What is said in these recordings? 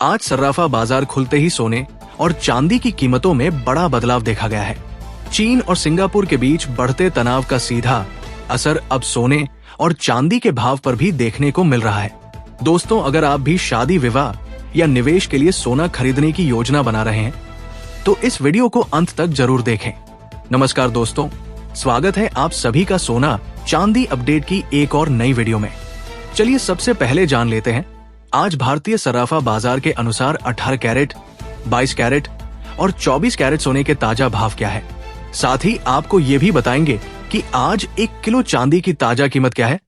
आज सर्राफा बाजार खुलते ही सोने और चांदी की कीमतों में बड़ा बदलाव देखा गया है। चीन और सिंगापुर के बीच बढ़ते तनाव का सीधा असर अब सोने और चांदी के भाव पर भी देखने को मिल रहा है। दोस्तों, अगर आप भी शादी, विवाह या निवेश के लिए सोना खरीदने की योजना बना रहे हैं तो इस वीडियो को अंत तक जरूर देखें। नमस्कार दोस्तों, स्वागत है आप सभी का सोना चांदी अपडेट की एक और नई वीडियो में। चलिए सबसे पहले जान लेते हैं आज भारतीय सर्राफा बाजार के अनुसार 18 कैरेट, 22 कैरेट और 24 कैरेट सोने के ताजा भाव क्या है। साथ ही आपको ये भी बताएंगे कि आज 1 किलो चांदी की ताजा कीमत क्या है।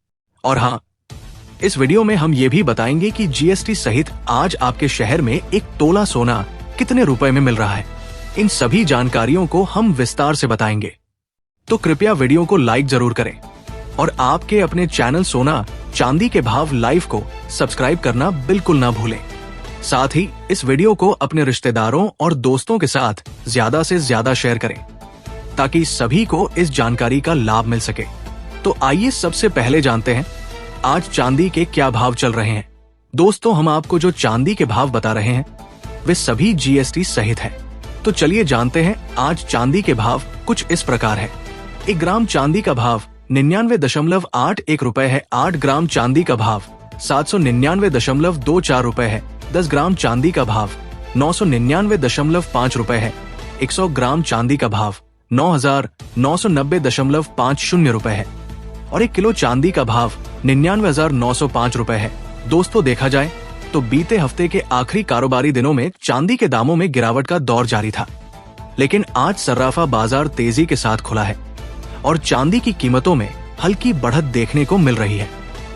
और हाँ, इस वीडियो में हम ये भी बताएंगे कि जीएसटी सहित आज आपके शहर में 1 तोला सोना कितने रुपए में मिल रहा है। इन सभी जानकारियों को हम विस्तार से बताएंगे, तो कृपया वीडियो को लाइक जरूर करें और आपके अपने चैनल सोना चांदी के भाव लाइव को सब्सक्राइब करना बिल्कुल ना भूलें। साथ ही इस वीडियो को अपने रिश्तेदारों और दोस्तों के साथ ज्यादा से ज्यादा शेयर करें ताकि सभी को इस जानकारी का लाभ मिल सके। तो आइए सबसे पहले जानते हैं आज चांदी के क्या भाव चल रहे हैं। दोस्तों, हम आपको जो चांदी के भाव बता रहे हैं वे सभी जीएसटी सहित है। तो चलिए जानते हैं आज चांदी के भाव कुछ इस प्रकार है। 1 ग्राम चांदी का भाव 99.81 रुपए है। 8 ग्राम चांदी का भाव 799.24 रुपए है। 10 ग्राम चांदी का भाव 999.5 रुपए है। 100 ग्राम चांदी का भाव 9,990.50 रुपए है और 1 किलो चांदी का भाव 99,905 रुपए है। दोस्तों, देखा जाए तो बीते हफ्ते के आखिरी कारोबारी दिनों में चांदी के दामों में गिरावट का दौर जारी था, लेकिन आज सर्राफा बाजार तेजी के साथ खुला है और चांदी की कीमतों में हल्की बढ़त देखने को मिल रही है।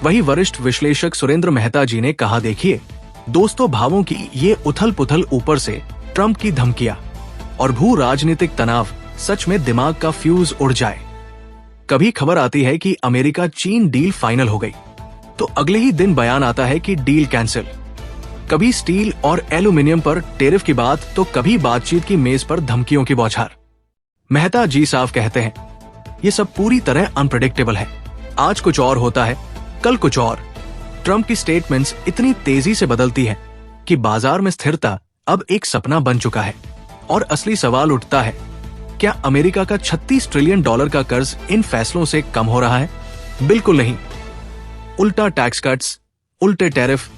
वहीं वरिष्ठ विश्लेषक सुरेंद्र मेहता जी ने कहा, देखिए दोस्तों, भावों की ये उथल पुथल, ऊपर से ट्रंप की धमकियां और भू राजनीतिक तनाव सच में दिमाग का फ्यूज उड़ जाए। कभी खबर आती है कि अमेरिका चीन डील फाइनल हो गई तो अगले ही दिन बयान आता है कि डील कैंसिल। कभी स्टील और एल्यूमिनियम पर टेरिफ की बात तो कभी बातचीत की मेज पर धमकियों की बौछार। मेहता जी साफ कहते हैं, ये सब पूरी तरह अनप्रेडिक्टेबल है। आज कुछ और होता है, कल कुछ और। ट्रंप की स्टेटमेंट्स इतनी तेजी से बदलती है कि बाजार में स्थिरता अब एक सपना बन चुका है। और असली सवाल उठता है, क्या अमेरिका का $36 ट्रिलियन का कर्ज इन फैसलों से कम हो रहा है? बिल्कुल नहीं। उल्टा टैक्स कट्स, उल्टे टैरिफ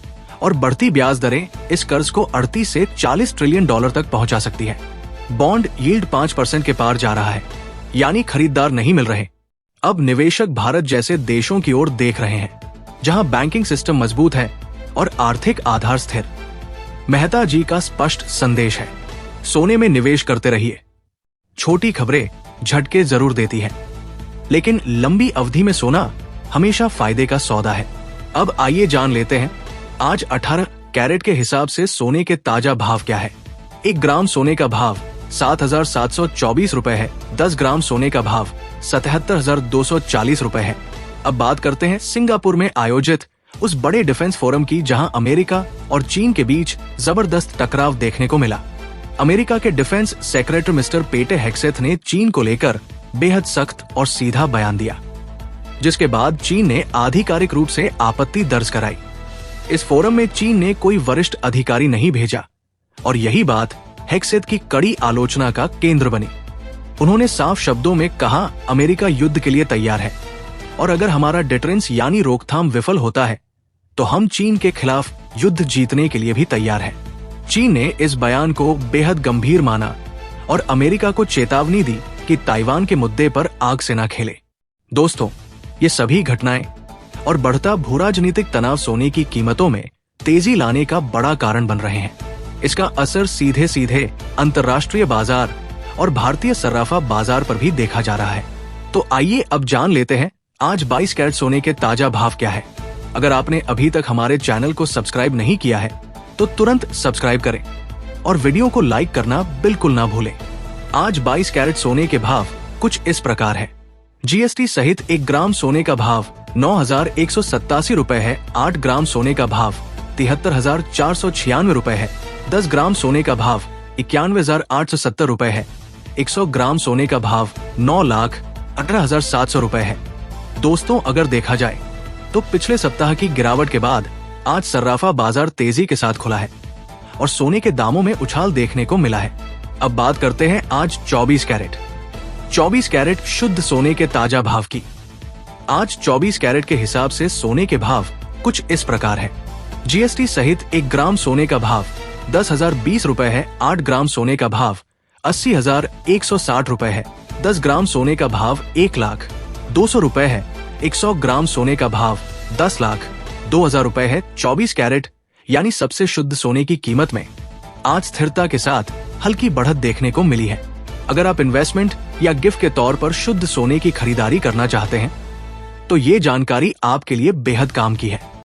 और बढ़ती ब्याज दरें इस कर्ज को 38 से $40 ट्रिलियन तक पहुंचा सकती है। बॉन्ड यील्ड 5% के पार जा रहा है, यानी खरीदार नहीं मिल रहे। अब निवेशक भारत जैसे देशों की ओर देख रहे हैं जहां बैंकिंग सिस्टम मजबूत है और आर्थिक आधार स्थिर। मेहता जी का स्पष्ट संदेश है, सोने में निवेश करते रहिए। छोटी खबरें झटके जरूर देती हैं, लेकिन लंबी अवधि में सोना हमेशा फायदे का सौदा है। अब आइए जान लेते हैं आज 18 कैरेट के हिसाब से सोने के ताजा भाव क्या है। 1 ग्राम सोने का भाव 7,724 रुपए है। 10 ग्राम सोने का भाव 77,240 रुपए है। अब बात करते हैं सिंगापुर में आयोजित उस बड़े डिफेंस फोरम की जहां अमेरिका और चीन के बीच जबरदस्त टकराव देखने को मिला। अमेरिका के डिफेंस सेक्रेटरी मिस्टर पेटे हेग्सेथ ने चीन को लेकर बेहद सख्त और सीधा बयान दिया, जिसके बाद चीन ने आधिकारिक रूप से आपत्ति दर्ज कराई। इस फोरम में चीन ने कोई वरिष्ठ अधिकारी नहीं भेजा और यही बात हेग्सेथ की कड़ी आलोचना का केंद्र बनी। उन्होंने साफ शब्दों में कहा, अमेरिका युद्ध के लिए तैयार है और अगर हमारा डिटरेंस यानी रोकथाम विफल होता है तो हम चीन के खिलाफ युद्ध जीतने के लिए भी तैयार हैं। चीन ने इस बयान को बेहद गंभीर माना और अमेरिका को चेतावनी दी कि ताइवान के मुद्दे पर आग से ना खेले। दोस्तों, ये सभी घटनाएं और बढ़ता भूराजनीतिक तनाव सोने की कीमतों में तेजी लाने का बड़ा कारण बन रहे हैं। इसका असर सीधे सीधे अंतर्राष्ट्रीय बाजार और भारतीय सर्राफा बाजार पर भी देखा जा रहा है। तो आइए अब जान लेते हैं आज 22 कैरेट सोने के ताजा भाव क्या है। अगर आपने अभी तक हमारे चैनल को सब्सक्राइब नहीं किया है तो तुरंत सब्सक्राइब करें और वीडियो को लाइक करना बिल्कुल ना भूलें। आज 22 कैरेट सोने के भाव कुछ इस प्रकार है। जीएसटी सहित 1 ग्राम सोने का भाव 9,187 रुपए है। 8 ग्राम सोने का भाव 73,496 रुपए है। 10 ग्राम सोने का भाव 91,870 रुपए है। 100 ग्राम सोने का भाव 9,18,700 रुपए है। दोस्तों, अगर देखा जाए तो पिछले सप्ताह की गिरावट के बाद आज सर्राफा बाजार तेजी के साथ खुला है और सोने के दामों में उछाल देखने को मिला है। अब बात करते हैं आज 24 कैरेट। 24 कैरेट शुद्ध सोने के ताजा भाव की। आज 24 कैरेट के हिसाब से सोने के भाव कुछ इस प्रकार है। जीएसटी सहित 1 ग्राम सोने का भाव 10,020 रुपए है। 8 ग्राम सोने का भाव 80,160 रुपए है। 10 ग्राम सोने का भाव 1,02,00,000 रुपए है। 100 ग्राम सोने का भाव 10,02,000 रुपए है। 24 कैरेट यानी सबसे शुद्ध सोने की कीमत में आज स्थिरता के साथ हल्की बढ़त देखने को मिली है। अगर आप इन्वेस्टमेंट या गिफ्ट के तौर पर शुद्ध सोने की खरीदारी करना चाहते हैं तो ये जानकारी आपके लिए बेहद काम की है।